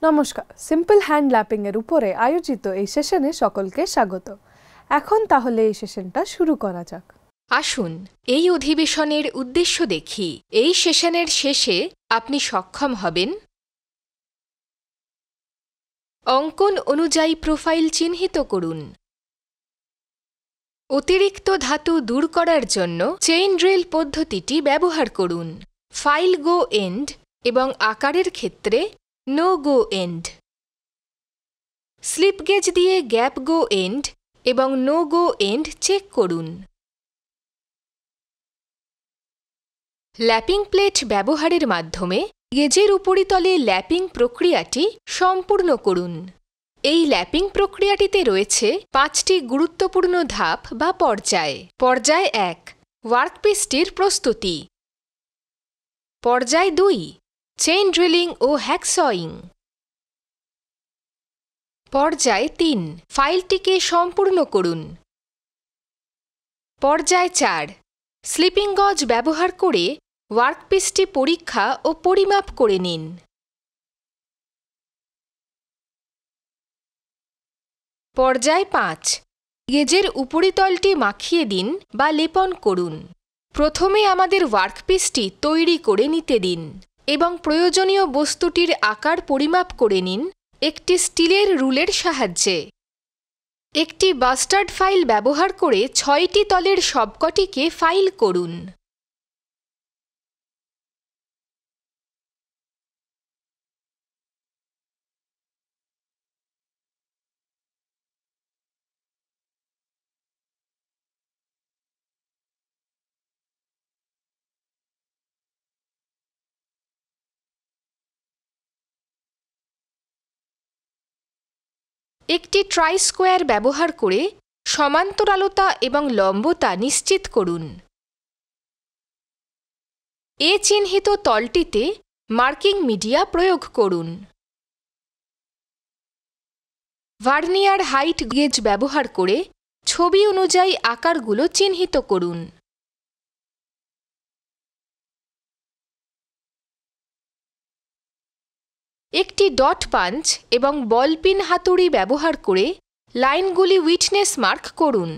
নমস্কার, simple hand lapping এর উপরে আয়োজিত এই সেশনে সকলকে স্বাগত। এখন তাহলে এই সেশনটা শুরু করা যাক। আসুন এই অধিবেশনের উদ্দেশ্য দেখি। এই সেশনের শেষে আপনি সক্ষম হবেন অঙ্কন অনুযায়ী প্রোফাইল চিহ্নিত করুন, অতিরিক্ত ধাতু দূর করার জন্য চেইন ড্রিল পদ্ধতিটি ব্যবহার করুন, ফাইল গো এন্ড এবং আকারের ক্ষেত্রে no go end, slip gauge দিয়ে গ্যাপ গো এন্ড এবং নো গো এন্ড চেক করুন, ল্যাপিং প্লেট ব্যবহারের মাধ্যমে গেজের উপরিতলে ল্যাপিং প্রক্রিয়াটি সম্পূর্ণ করুন। এই ল্যাপিং প্রক্রিয়াটিতে রয়েছে 5টি গুরুত্বপূর্ণ ধাপ বা পর্যায়। পর্যায় 1, ওয়ার্কপিসটির প্রস্তুতি। পর্যায় 2, চেইন ড্রিলিং ও হ্যাকসয়িং। পর্যায় 3, ফাইলটিকে সম্পূর্ণ করুন। পর্যায় 4, স্লিপিং গজ ব্যবহার করে ওয়ার্কপিসটি পরীক্ষা ও পরিমাপ করে নিন। পর্যায় 5, গেজের উপরিতলটি মাখিয়ে দিন বা লেপন করুন। প্রথমে আমাদের ওয়ার্কপিসটি তৈরি করে নিতে দিন এবং প্রয়োজনীয় বস্তুটির আকার পরিমাপ করে নিন একটি স্টিলের রুলের সাহায্যে। একটি বাস্টার্ড ফাইল ব্যবহার করে 6টি তলের সবকটিকে ফাইল করুন। একটি ট্রাই স্কোয়ার ব্যবহার করে সমান্তরালতা এবং লম্বতা নিশ্চিত করুন। এ চিহ্নিত তলটিতে মার্কিং মিডিয়া প্রয়োগ করুন। ভার্নিয়ার হাইট গেজ ব্যবহার করে ছবি অনুযায়ী আকারগুলো চিহ্নিত করুন। একটি ডট পাঞ্চ এবং বল পিন হাতুড়ি ব্যবহার করে লাইনগুলি উইটনেস মার্ক করুন।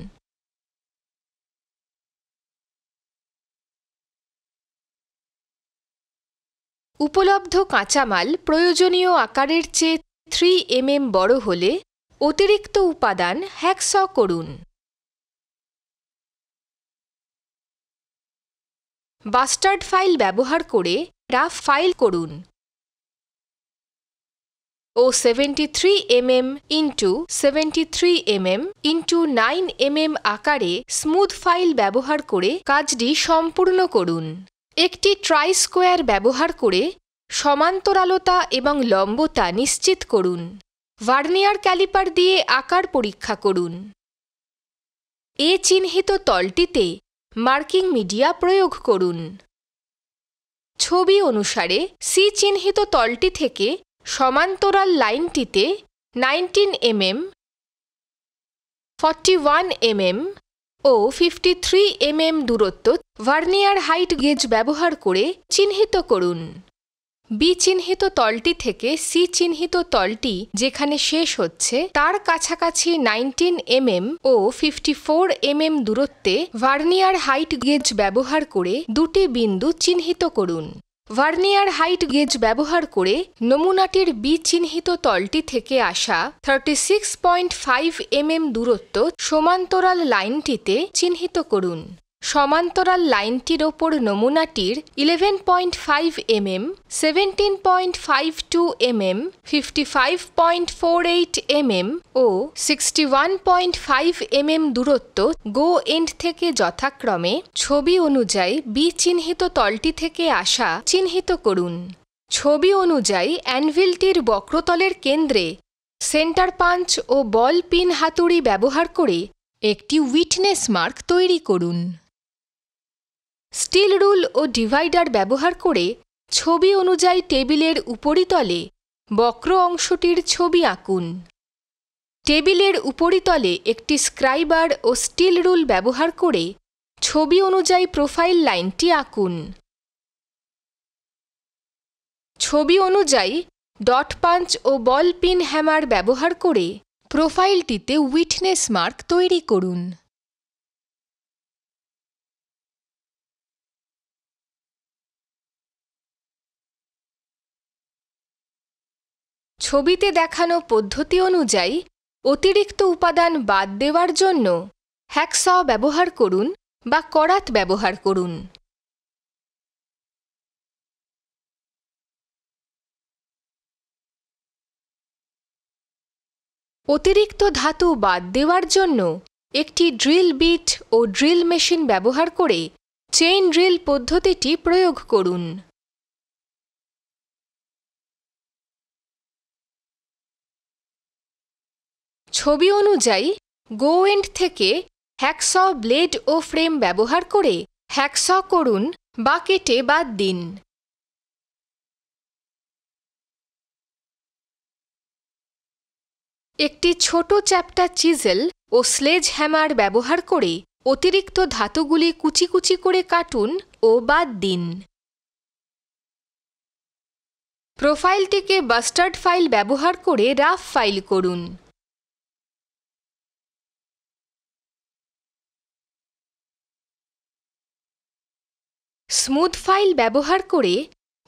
উপলব্ধ কাঁচামাল প্রয়োজনীয় আকারের চেয়ে 3 mm বড় হলে অতিরিক্ত উপাদান হ্যাকস করুন। বাস্টার্ড ফাইল ব্যবহার করে রাফ ফাইল করুন ও 73 mm x 73 mm x 9 mm আকারে স্মুথ ফাইল ব্যবহার করে কাজটি সম্পূর্ণ করুন। একটি ট্রাই স্কোয়ার ব্যবহার করে সমান্তরালতা এবং লম্বতা নিশ্চিত করুন। ভার্নিয়ার ক্যালিপার দিয়ে আকার পরীক্ষা করুন। এ চিহ্নিত তলটিতে মার্কিং মিডিয়া প্রয়োগ করুন। ছবি অনুসারে সি চিহ্নিত তলটি থেকে সমান্তরাল লাইনটিতে 19 mm, 41 mm ও 53 mm দূরত্ব ভার্নিয়ার হাইট গেজ ব্যবহার করে চিহ্নিত করুন। বি চিহ্নিত তলটি থেকে সি চিহ্নিত তলটি যেখানে শেষ হচ্ছে তার কাছাকাছি 19 mm ও 54 mm দূরত্বে ভার্নিয়ার হাইট গেজ ব্যবহার করে দুটি বিন্দু চিহ্নিত করুন। ভার্নিয়ার হাইট গেজ ব্যবহার করে নমুনাটির বি চিহ্নিত তলটি থেকে আসা 36.5 mm দূরত্ব সমান্তরাল লাইনটিতে চিহ্নিত করুন। সমান্তরাল লাইনটির ওপর নমুনাটির 11.5 mm, 17.52 mm, 55.48 mm ও 61.5 mm দূরত্ব গো এন্ড থেকে যথাক্রমে ছবি অনুযায়ী বি চিহ্নিত তলটি থেকে আসা চিহ্নিত করুন। ছবি অনুযায়ী অ্যানভিলটির বক্রতলের কেন্দ্রে সেন্টার পাঞ্চ ও বল পিন হাতুড়ি ব্যবহার করে একটি উইটনেস মার্ক তৈরি করুন। স্টিল রুল ও ডিভাইডার ব্যবহার করে ছবি অনুযায়ী টেবিলের উপরিতলে বক্র অংশটির ছবি আঁকুন। টেবিলের উপরিতলে একটি স্ক্রাইবার ও স্টিল রুল ব্যবহার করে ছবি অনুযায়ী প্রোফাইল লাইনটি আঁকুন। ছবি অনুযায়ী ডট পাঞ্চ ও বল পিন হ্যামার ব্যবহার করে প্রোফাইলটিতে উইটনেস মার্ক তৈরি করুন। ছবিতে দেখানো পদ্ধতি অনুযায়ী অতিরিক্ত উপাদান বাদ দেওয়ার জন্য হ্যাকস ব্যবহার করুন বা করাত ব্যবহার করুন। অতিরিক্ত ধাতু বাদ দেওয়ার জন্য একটি ড্রিল বিট ও ড্রিল মেশিন ব্যবহার করে চেইন ড্রিল পদ্ধতিটি প্রয়োগ করুন। ছবি অনুযায়ী গো এন্ড থেকে হ্যাকস ব্লেড ও ফ্রেম ব্যবহার করে হ্যাকস করুন বা কেটে বাদ দিন। একটি ছোট চ্যাপ্টা চিজেল ও স্লেজ হ্যামার ব্যবহার করে অতিরিক্ত ধাতুগুলি কুচি কুচি করে কাটুন ও বাদ দিন। প্রোফাইলটিকে বাস্টার্ড ফাইল ব্যবহার করে রাফ ফাইল করুন। স্মুথ ফাইল ব্যবহার করে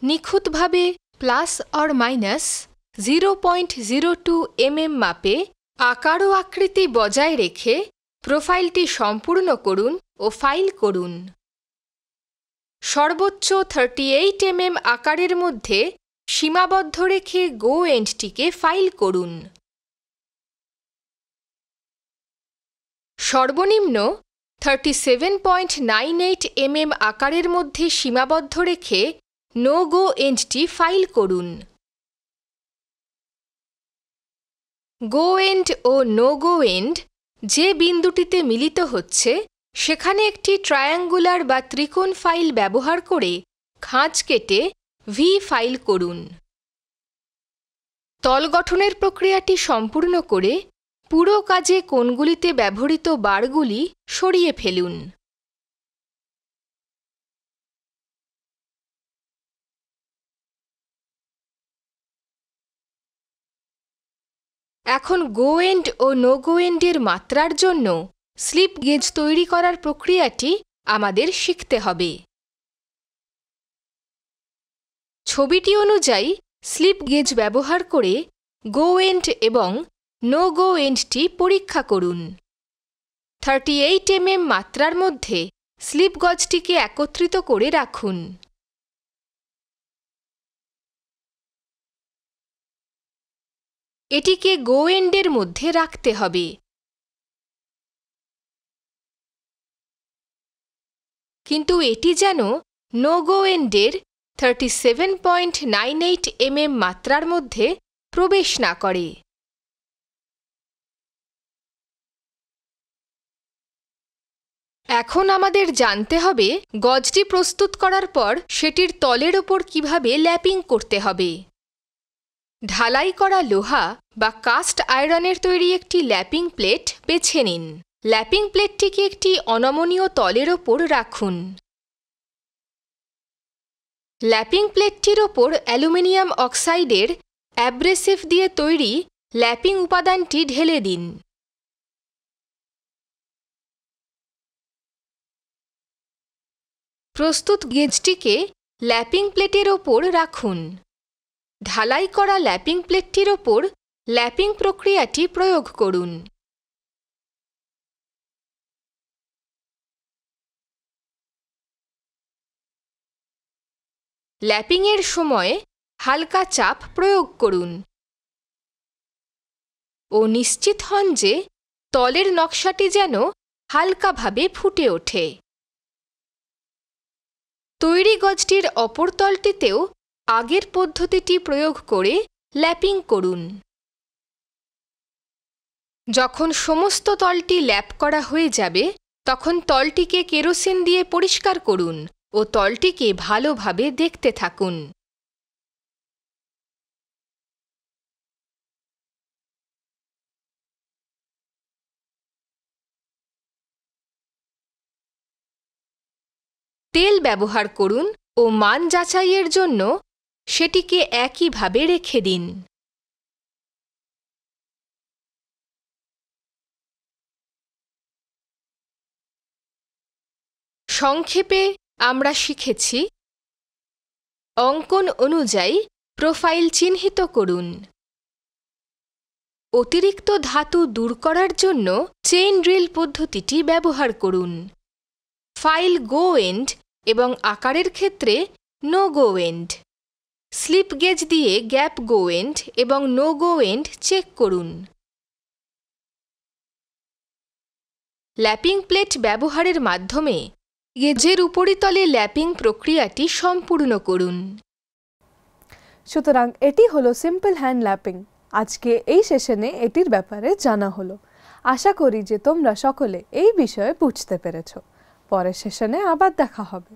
নিখুঁতভাবে +or-0.02 mm মাপে আকার ও আকৃতি বজায় রেখে প্রোফাইলটি সম্পূর্ণ করুন ও ফাইল করুন। সর্বোচ্চ 38 mm আকারের মধ্যে সীমাবদ্ধ রেখে গো এন্ডটিকে ফাইল করুন। সর্বনিম্ন 37.98 mm আকারের মধ্যে সীমাবদ্ধ রেখে নো গো এন্ডটি ফাইল করুন। গো এন্ড ও নো গো এন্ড যে বিন্দুটিতে মিলিত হচ্ছে সেখানে একটি ট্রায়াঙ্গুলার বা ত্রিকোণ ফাইল ব্যবহার করে খাঁজ কেটে ভি ফাইল করুন। তল গঠনের প্রক্রিয়াটি সম্পূর্ণ করে পুরো কাজে কোণগুলিতে ব্যবহৃত বারগুলি সরিয়ে ফেলুন। এখন গো এন্ড ও নো গো এন্ডের মাত্রার জন্য স্লিপ গেজ তৈরি করার প্রক্রিয়াটি আমাদের শিখতে হবে। ছবিটি অনুযায়ী স্লিপ গেজ ব্যবহার করে গো এন্ড এবং নো গো এন্ডটি পরীক্ষা করুন। 38 mm মাত্রার মধ্যে স্লিপ গজটিকে একত্রিত করে রাখুন। এটিকে গো এন্ডের মধ্যে রাখতে হবে। কিন্তু এটি যেন নো গো এন্ডের 37.98 mm মাত্রার মধ্যে প্রবেশ না করে। এখন আমাদের জানতে হবে গজটি প্রস্তুত করার পর সেটির তলের ওপর কিভাবে ল্যাপিং করতে হবে। ঢালাই করা লোহা বা কাস্ট আয়রনের তৈরি একটি ল্যাপিং প্লেট বেছে নিন। ল্যাপিং প্লেটটিকে একটি অনমনীয় তলের ওপর রাখুন। ল্যাপিং প্লেটটির ওপর অ্যালুমিনিয়াম অক্সাইডের অ্যাব্রেসিভ দিয়ে তৈরি ল্যাপিং উপাদানটি ঢেলে দিন। প্রস্তুত গেজটিকে ল্যাপিং প্লেটের ওপর রাখুন। ঢালাই করা ল্যাপিং প্লেটটির ওপর ল্যাপিং প্রক্রিয়াটি প্রয়োগ করুন। ল্যাপিংয়ের সময় হালকা চাপ প্রয়োগ করুন ও নিশ্চিত হন যে তলের নকশাটি যেন হালকাভাবে ফুটে ওঠে। তৈরি গজটির অপর তলটিতেও আগের পদ্ধতিটি প্রয়োগ করে ল্যাপিং করুন। যখন সমস্ত তলটি ল্যাপ করা হয়ে যাবে তখন তলটিকে কেরোসিন দিয়ে পরিষ্কার করুন ও তলটিকে ভালোভাবে দেখতে থাকুন। তেল ব্যবহার করুন ও মান যাচাইয়ের জন্য সেটিকে একইভাবে রেখে দিন। সংক্ষেপে আমরা শিখেছি: অঙ্কন অনুযায়ী প্রোফাইল চিহ্নিত করুন। অতিরিক্ত ধাতু দূর করার জন্য চেইন ড্রিল পদ্ধতিটি ব্যবহার করুন। ফাইল গো এন্ড এবং আকারের ক্ষেত্রে no go end. Slip gauge দিয়ে গ্যাপ গো এন্ড এবং নো গো এন্ড চেক করুন। ল্যাপিং প্লেট ব্যবহারের মাধ্যমে গেজের উপরিতলে ল্যাপিং প্রক্রিয়াটি সম্পূর্ণ করুন। সুতরাং এটি হলো সিম্পল হ্যান্ড ল্যাপিং। আজকে এই সেশনে এটির ব্যাপারে জানা হলো। আশা করি যে তোমরা সকলে এই বিষয়ে বুঝতে পেরেছ। পরের সেশনে আবার দেখা হবে।